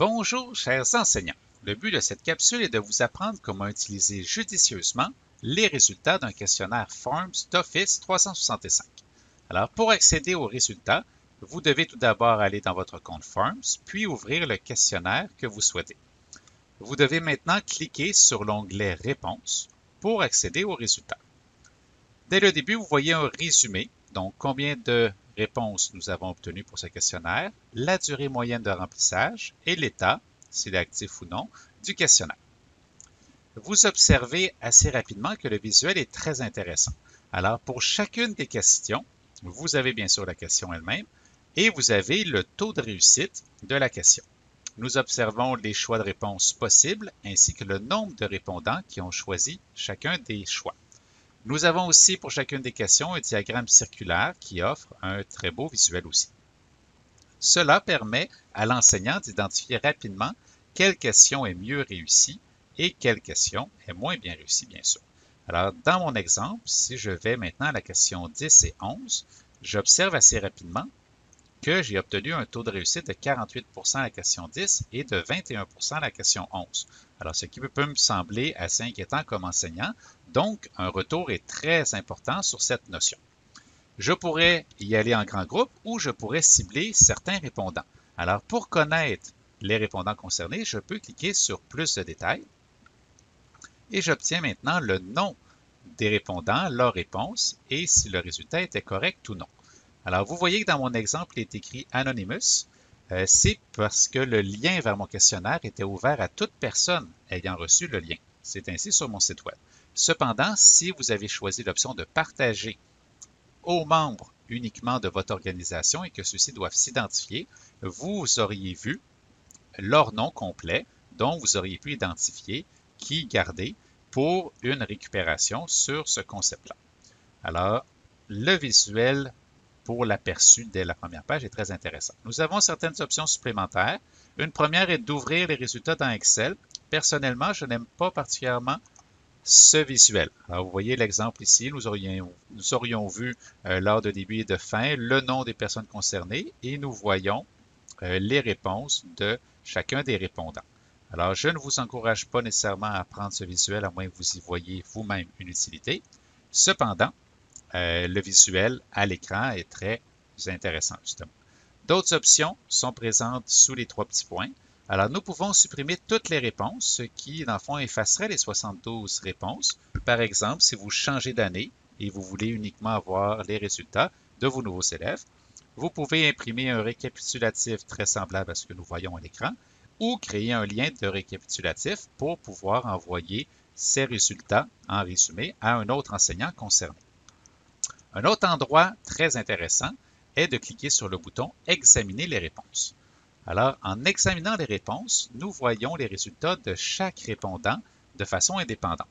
Bonjour, chers enseignants. Le but de cette capsule est de vous apprendre comment utiliser judicieusement les résultats d'un questionnaire Forms d'Office 365. Alors, pour accéder aux résultats, vous devez tout d'abord aller dans votre compte Forms, puis ouvrir le questionnaire que vous souhaitez. Vous devez maintenant cliquer sur l'onglet Réponses pour accéder aux résultats. Dès le début, vous voyez un résumé, donc combien de réponses nous avons obtenues pour ce questionnaire, la durée moyenne de remplissage et l'état, s'il est actif ou non, du questionnaire. Vous observez assez rapidement que le visuel est très intéressant. Alors, pour chacune des questions, vous avez bien sûr la question elle-même et vous avez le taux de réussite de la question. Nous observons les choix de réponse possibles ainsi que le nombre de répondants qui ont choisi chacun des choix. Nous avons aussi pour chacune des questions un diagramme circulaire qui offre un très beau visuel aussi. Cela permet à l'enseignant d'identifier rapidement quelle question est mieux réussie et quelle question est moins bien réussie, bien sûr. Alors, dans mon exemple, si je vais maintenant à la question 10 et 11, j'observe assez rapidement que j'ai obtenu un taux de réussite de 48% à la question 10 et de 21% à la question 11. Alors, ce qui peut me sembler assez inquiétant comme enseignant, donc un retour est très important sur cette notion. Je pourrais y aller en grand groupe ou je pourrais cibler certains répondants. Alors, pour connaître les répondants concernés, je peux cliquer sur plus de détails et j'obtiens maintenant le nom des répondants, leur réponse et si le résultat était correct ou non. Alors, vous voyez que dans mon exemple, il est écrit Anonymous. C'est parce que le lien vers mon questionnaire était ouvert à toute personne ayant reçu le lien. C'est ainsi sur mon site web. Cependant, si vous avez choisi l'option de partager aux membres uniquement de votre organisation et que ceux-ci doivent s'identifier, vous auriez vu leur nom complet, dont vous auriez pu identifier qui garder pour une récupération sur ce concept-là. Alors, le visuel pour l'aperçu dès la première page est très intéressant. Nous avons certaines options supplémentaires. Une première est d'ouvrir les résultats dans Excel. Personnellement, je n'aime pas particulièrement ce visuel. Alors, vous voyez l'exemple ici, nous aurions vu lors de début et de fin le nom des personnes concernées et nous voyons les réponses de chacun des répondants. Alors, je ne vous encourage pas nécessairement à prendre ce visuel à moins que vous y voyez vous-même une utilité. Cependant, le visuel à l'écran est très intéressant, justement. D'autres options sont présentes sous les trois petits points. Alors, nous pouvons supprimer toutes les réponses, ce qui, dans le fond, effacerait les 72 réponses. Par exemple, si vous changez d'année et vous voulez uniquement avoir les résultats de vos nouveaux élèves, vous pouvez imprimer un récapitulatif très semblable à ce que nous voyons à l'écran ou créer un lien de récapitulatif pour pouvoir envoyer ces résultats en résumé à un autre enseignant concerné. Un autre endroit très intéressant est de cliquer sur le bouton « Examiner les réponses ». Alors, en examinant les réponses, nous voyons les résultats de chaque répondant de façon indépendante.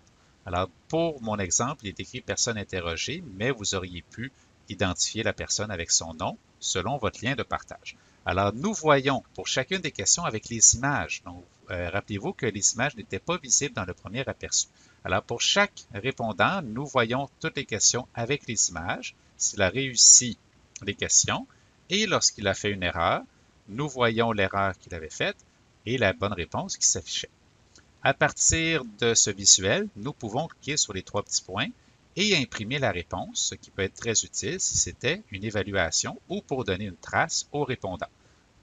Alors, pour mon exemple, il est écrit « Personne interrogée », mais vous auriez pu identifier la personne avec son nom selon votre lien de partage. Alors, nous voyons pour chacune des questions avec les images. Donc, rappelez-vous que les images n'étaient pas visibles dans le premier aperçu. Alors, pour chaque répondant, nous voyons toutes les questions avec les images, s'il a réussi les questions, et lorsqu'il a fait une erreur, nous voyons l'erreur qu'il avait faite et la bonne réponse qui s'affichait. À partir de ce visuel, nous pouvons cliquer sur les trois petits points et imprimer la réponse, ce qui peut être très utile si c'était une évaluation ou pour donner une trace au répondant.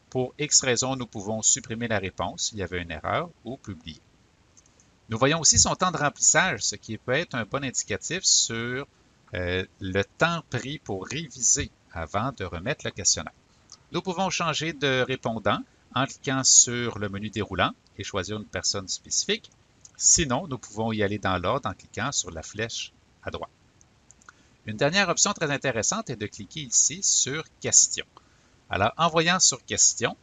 Pour X raisons, nous pouvons supprimer la réponse s'il y avait une erreur ou publier. Nous voyons aussi son temps de remplissage, ce qui peut être un bon indicatif sur le temps pris pour réviser avant de remettre le questionnaire. Nous pouvons changer de répondant en cliquant sur le menu déroulant et choisir une personne spécifique. Sinon, nous pouvons y aller dans l'ordre en cliquant sur la flèche à droite. Une dernière option très intéressante est de cliquer ici sur « Question ». Alors, en voyant sur « Question »,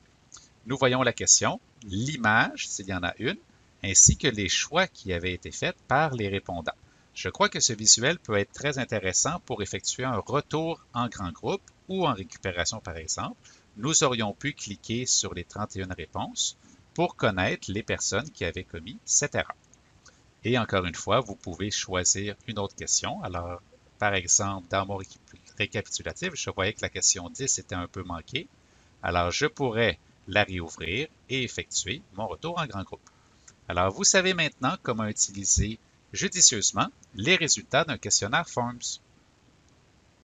nous voyons la question, l'image, s'il y en a une, ainsi que les choix qui avaient été faits par les répondants. Je crois que ce visuel peut être très intéressant pour effectuer un retour en grand groupe ou en récupération par exemple. Nous aurions pu cliquer sur les 31 réponses pour connaître les personnes qui avaient commis cette erreur. Et encore une fois, vous pouvez choisir une autre question. Alors, par exemple, dans mon récapitulatif, je voyais que la question 10 était un peu manquée. Alors, je pourrais la réouvrir et effectuer mon retour en grand groupe. Alors, vous savez maintenant comment utiliser judicieusement les résultats d'un questionnaire Forms.